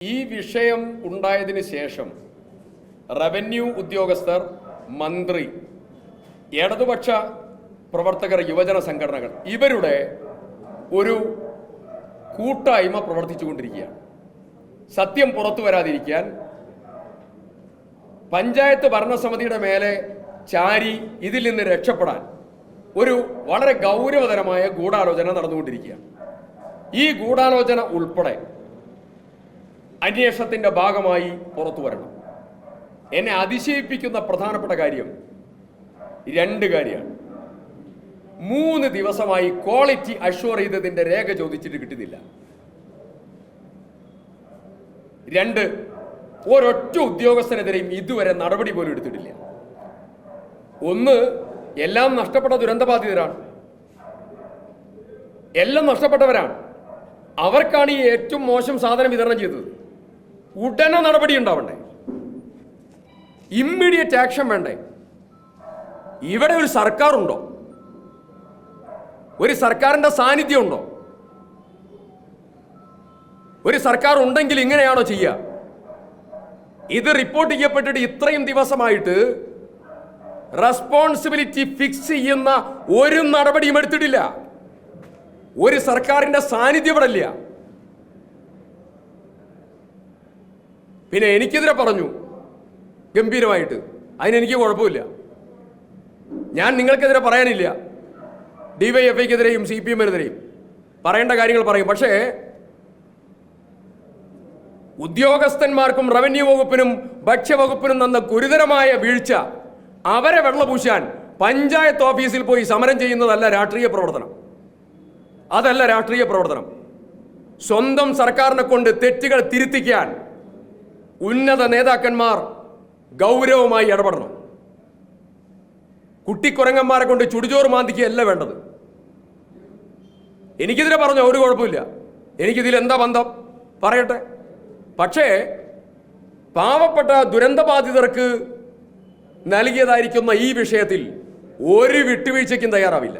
ഈ വിഷയം ഉണ്ടായതിനു ശേഷം റവന്യൂ ഉദ്യോഗസ്ഥർ, മന്ത്രി, ഇടതുപക്ഷ പ്രവർത്തകർ, യുവജന സംഘടനകൾ ഇവരുടെ ഒരു കൂട്ടായ്മ പ്രവർത്തിച്ചുകൊണ്ടിരിക്കുകയാണ്. സത്യം പുറത്തു വരാതിരിക്കാൻ പഞ്ചായത്ത് ഭരണസമിതിയുടെ മേലെ ചാരി ഇതിൽ നിന്ന് രക്ഷപ്പെടാൻ ഒരു വളരെ ഗൗരവതരമായ ഗൂഢാലോചന നടന്നുകൊണ്ടിരിക്കുകയാണ്. ഈ ഗൂഢാലോചന ഉൾപ്പെടെ അന്വേഷണത്തിന്റെ ഭാഗമായി പുറത്തു വരണം. എന്നെ അതിശയിപ്പിക്കുന്ന പ്രധാനപ്പെട്ട കാര്യം രണ്ട് കാര്യമാണ്. 3 ദിവസമായി ക്വാളിറ്റി അഷ്വർ ചെയ്തതിന്റെ രേഖ ചോദിച്ചിട്ട് കിട്ടുന്നില്ല. 2, ഒരൊറ്റ ഉദ്യോഗസ്ഥനെതിരെയും ഇതുവരെ നടപടി പോലും എടുത്തിട്ടില്ല. 1, എല്ലാം നഷ്ടപ്പെട്ട ദുരന്തബാധിതരാണ്, എല്ലാം നഷ്ടപ്പെട്ടവരാണ്. അവർക്കാണ് ഈ ഏറ്റവും മോശം സാധനം വിതരണം ചെയ്തത്. ഉടനെ നടപടി ഉണ്ടാവണ്ടേ, ഇമ്മീഡിയറ്റ് ആക്ഷൻ വേണ്ടേ? ഇവിടെ ഒരു സർക്കാർ ഉണ്ടോ? ഒരു സർക്കാരിന്റെ സാന്നിധ്യം ഉണ്ടോ? ഒരു സർക്കാർ ഉണ്ടെങ്കിൽ ഇങ്ങനെയാണോ ചെയ്യുക? ഇത് റിപ്പോർട്ട് ചെയ്യപ്പെട്ടിട്ട് ഇത്രയും ദിവസമായിട്ട് റെസ്പോൺസിബിലിറ്റി ഫിക്സ് ചെയ്യുന്ന ഒരു നടപടിയും എടുത്തിട്ടില്ല. ഒരു സർക്കാരിന്റെ സാന്നിധ്യം ഇവിടെ ഇല്ല. പിന്നെ എനിക്കെതിരെ പറഞ്ഞു ഗംഭീരമായിട്ട്, അതിനെനിക്ക് കുഴപ്പമില്ല. ഞാൻ നിങ്ങൾക്കെതിരെ പറയാനില്ല. ഡിവൈഎഫ്ഐക്കെതിരെയും CPM-നെതിരെയും പറയേണ്ട കാര്യങ്ങൾ പറയും. പക്ഷേ ഉദ്യോഗസ്ഥന്മാർക്കും റവന്യൂ വകുപ്പിനും ഭക്ഷ്യവകുപ്പിനും തന്ന ഗുരുതരമായ വീഴ്ച അവരെ വെള്ളപൂശാൻ പഞ്ചായത്ത് ഓഫീസിൽ പോയി സമരം ചെയ്യുന്നതല്ല രാഷ്ട്രീയ പ്രവർത്തനം. അതല്ല രാഷ്ട്രീയ പ്രവർത്തനം. സ്വന്തം സർക്കാരിനെ കൊണ്ട് തെറ്റുകൾ തിരുത്തിക്കാൻ ഉന്നത നേതാക്കന്മാർ ഗൗരവമായി ഇടപെടണം. കുട്ടിക്കുരങ്ങന്മാരെ കൊണ്ട് ചുടുചോറ് മാന്തിക്കുകയല്ല വേണ്ടത്. എനിക്കെതിരെ പറഞ്ഞോ ഒരു കുഴപ്പമില്ല, എനിക്കിതിൽ എന്താ ബന്ധം പറയട്ടെ. പക്ഷേ പാവപ്പെട്ട ദുരന്തബാധിതർക്ക് നൽകിയതായിരിക്കുന്ന ഈ വിഷയത്തിൽ ഒരു വിട്ടുവീഴ്ചയ്ക്കും തയ്യാറാവില്ല.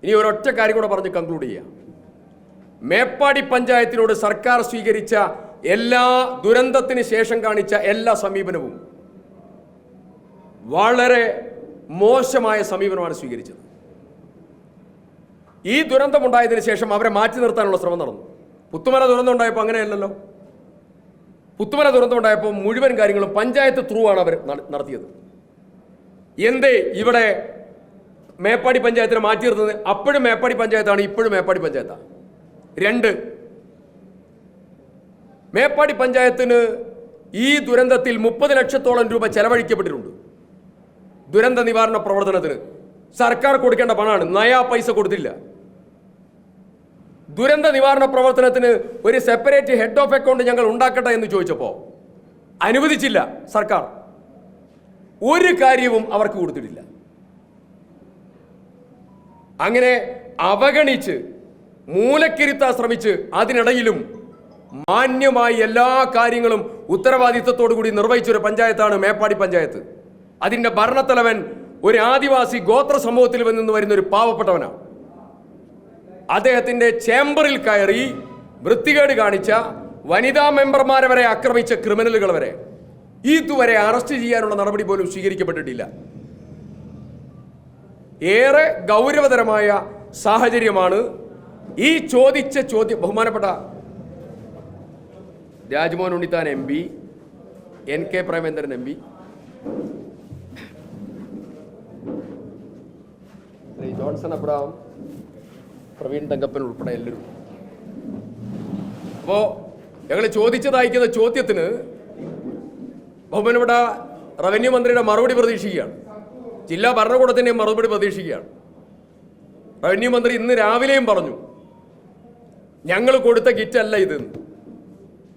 ഇനി ഒരൊറ്റ കാര്യം കൂടെ പറഞ്ഞ് കൺക്ലൂഡ് ചെയ്യാം. മേപ്പാടി പഞ്ചായത്തിനോട് സർക്കാർ സ്വീകരിച്ച എല്ലാ ദുരന്തത്തിന് ശേഷം കാണിച്ച എല്ലാ സമീപനവും വളരെ മോശമായ സമീപനമാണ് സ്വീകരിച്ചത്. ഈ ദുരന്തമുണ്ടായതിനു ശേഷം അവരെ മാറ്റി നിർത്താനുള്ള ശ്രമം നടന്നു. പുത്തുമല ദുരന്തം ഉണ്ടായപ്പോൾ അങ്ങനെയല്ലല്ലോ. പുത്തുമല ദുരന്തം ഉണ്ടായപ്പോൾ മുഴുവൻ കാര്യങ്ങളും പഞ്ചായത്ത് ത്രൂ ആണ് അവർ നടത്തിയത്. എന്തേ ഇവിടെ മേപ്പാടി പഞ്ചായത്തിനെ മാറ്റി നിർത്തുന്നത്? അപ്പോഴും മേപ്പാടി പഞ്ചായത്താണ്, ഇപ്പോഴും മേപ്പാടി പഞ്ചായത്താണ്. 2, മേപ്പാടി പഞ്ചായത്തിന് ഈ ദുരന്തത്തിൽ 30 ലക്ഷത്തോളം രൂപ ചെലവഴിക്കപ്പെട്ടിട്ടുണ്ട്. ദുരന്ത നിവാരണ പ്രവർത്തനത്തിന് സർക്കാർ കൊടുക്കേണ്ട പണമാണ്, നയാ പൈസ കൊടുത്തില്ല. ദുരന്ത നിവാരണ പ്രവർത്തനത്തിന് ഒരു സെപ്പറേറ്റ് ഹെഡ് ഓഫ് അക്കൗണ്ട് ഞങ്ങൾ ഉണ്ടാക്കട്ടെ എന്ന് ചോദിച്ചപ്പോൾ അനുവദിച്ചില്ല സർക്കാർ. ഒരു കാര്യവും അവർക്ക് കൊടുത്തിട്ടില്ല. അങ്ങനെ അവഗണിച്ച് മൂലക്കിരുത്താൻ ശ്രമിച്ച് അതിനിടയിലും മാന്യമായി എല്ലാ കാര്യങ്ങളും ഉത്തരവാദിത്വത്തോടു കൂടി നിർവഹിച്ചൊരു പഞ്ചായത്താണ് മേപ്പാടി പഞ്ചായത്ത്. അതിൻ്റെ ഭരണത്തലവൻ ഒരു ആദിവാസി ഗോത്ര സമൂഹത്തിൽ നിന്ന് വരുന്ന ഒരു പാവപ്പെട്ടവനാണ്. അദ്ദേഹത്തിൻ്റെ ചേംബറിൽ കയറി വൃത്തികേട് കാണിച്ച വനിതാ മെമ്പർമാരെ വരെ ആക്രമിച്ച ക്രിമിനലുകൾ വരെ ഇതുവരെ അറസ്റ്റ് ചെയ്യാനുള്ള നടപടി പോലും സ്വീകരിക്കപ്പെട്ടിട്ടില്ല. ഏറെ ഗൗരവതരമായ സാഹചര്യമാണ്. ഈ ചോദിച്ച ചോദ്യം ബഹുമാനപ്പെട്ട Rajmohan Unnithan MP, NK Premendran MP, Johnson Abraham, Praveen Thankappan ഉൾപ്പെടെ എല്ലാവരും. അപ്പോൾ ഞങ്ങൾ ചോദിച്ചതയക്കുന്ന ചോദ്യത്തിന് ബഹുമാനപ്പെട്ട റവന്യൂ മന്ത്രിയുടെ മറുപടി പ്രതീക്ഷിക്കുകയാണ്. ജില്ലാ ഭരണകൂടത്തിൻ്റെ മറുപടി പ്രതീക്ഷിക്കുകയാണ്. റവന്യൂ മന്ത്രി ഇന്ന് രാവിലെയും പറഞ്ഞു ഞങ്ങൾ കൊടുത്ത കിറ്റല്ല ഇതെന്ന്.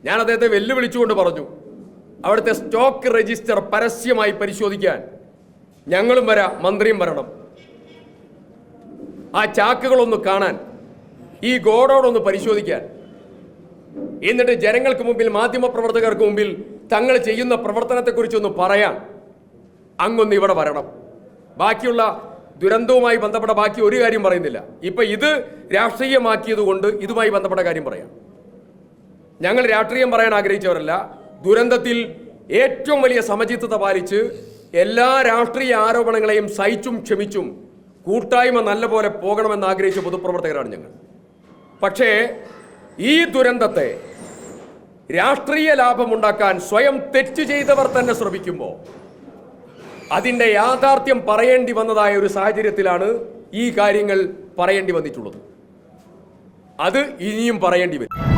ഞാൻ അദ്ദേഹത്തെ വെല്ലുവിളിച്ചുകൊണ്ട് പറഞ്ഞു അവിടുത്തെ സ്റ്റോക്ക് രജിസ്റ്റർ പരസ്യമായി പരിശോധിക്കാൻ ഞങ്ങളും വരാം, മന്ത്രിയും വരണം. ആ ചാക്കുകളൊന്ന് കാണാൻ, ഈ ഗോഡൗൺ പരിശോധിക്കാൻ, എന്നിട്ട് ജനങ്ങൾക്ക് മുമ്പിൽ, മാധ്യമപ്രവർത്തകർക്ക് മുമ്പിൽ തങ്ങൾ ചെയ്യുന്ന പ്രവർത്തനത്തെക്കുറിച്ചൊന്ന് പറയാൻ അങ്ങൊന്ന് ഇവിടെ വരണം. ബാക്കിയുള്ള ദുരന്തവുമായി ബന്ധപ്പെട്ട ബാക്കി ഒരു കാര്യം പറയുന്നില്ല. ഇപ്പം ഇത് രാഷ്ട്രീയമാക്കിയത് കൊണ്ട് ഇതുമായി ബന്ധപ്പെട്ട കാര്യം പറയാം. ഞങ്ങൾ രാഷ്ട്രീയം പറയാൻ ആഗ്രഹിച്ചവരല്ല. ദുരന്തത്തിൽ ഏറ്റവും വലിയ സമചിത്തത പാലിച്ച് എല്ലാ രാഷ്ട്രീയ ആരോപണങ്ങളെയും സഹിച്ചും ക്ഷമിച്ചും കൂട്ടായ്മ നല്ലപോലെ പോകണമെന്ന് ആഗ്രഹിച്ച പൊതുപ്രവർത്തകരാണ് ഞങ്ങൾ. പക്ഷേ ഈ ദുരന്തത്തെ രാഷ്ട്രീയ ലാഭമുണ്ടാക്കാൻ സ്വയം തെറ്റ് ചെയ്തവർ തന്നെ ശ്രമിക്കുമ്പോൾ അതിൻ്റെ യാഥാർത്ഥ്യം പറയേണ്ടി വന്നതായ ഒരു സാഹചര്യത്തിലാണ് ഈ കാര്യങ്ങൾ പറയേണ്ടി വന്നിട്ടുള്ളത്. അത് ഇനിയും പറയേണ്ടി വരും.